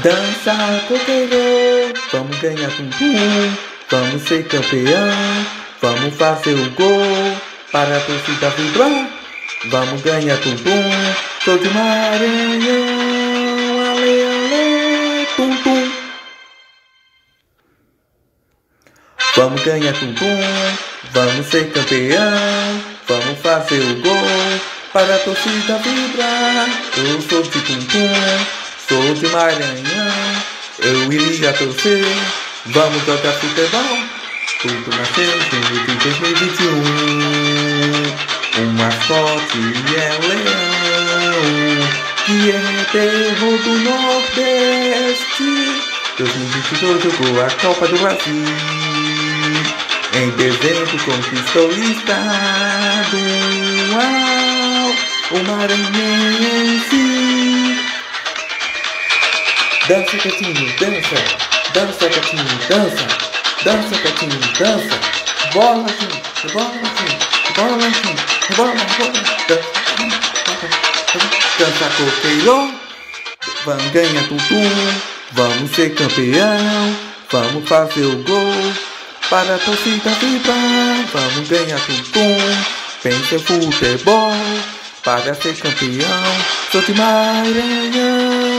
Dança coqueiro, vamos ganhar tum-tum, vamos ser campeão, vamos fazer o gol, para a torcida vibrar, vamos ganhar tum-tum, sou de Maranhão, ale, ale, tum-tum. Vamos ganhar tum-tum, vamos ser campeão, vamos fazer o gol, para a torcida vibrar, eu sou de tum-tum. Sou de Maranhão, eu iria torcer, vamos jogar futebol. Tudo nasceu em 2021, um mascote é o leão, que é terror do Nordeste. 2022 jogou a Copa do Brasil, em dezembro conquistou o estadual, o maranhense. Dança, gatinho, dança, dança, gatinho, dança, dança, gatinho, dança, bola assim, bola assim, bola assim, bola, dança coqueiro, vamos ganhar tum-tum, vamos ser campeão, vamos fazer o gol, para a torcida vibrar, vamos ganhar tum-tum, pensa futebol, para ser campeão, sou de Maranhão.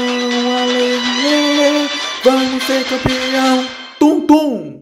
Vamos ser campeão, tum-tum!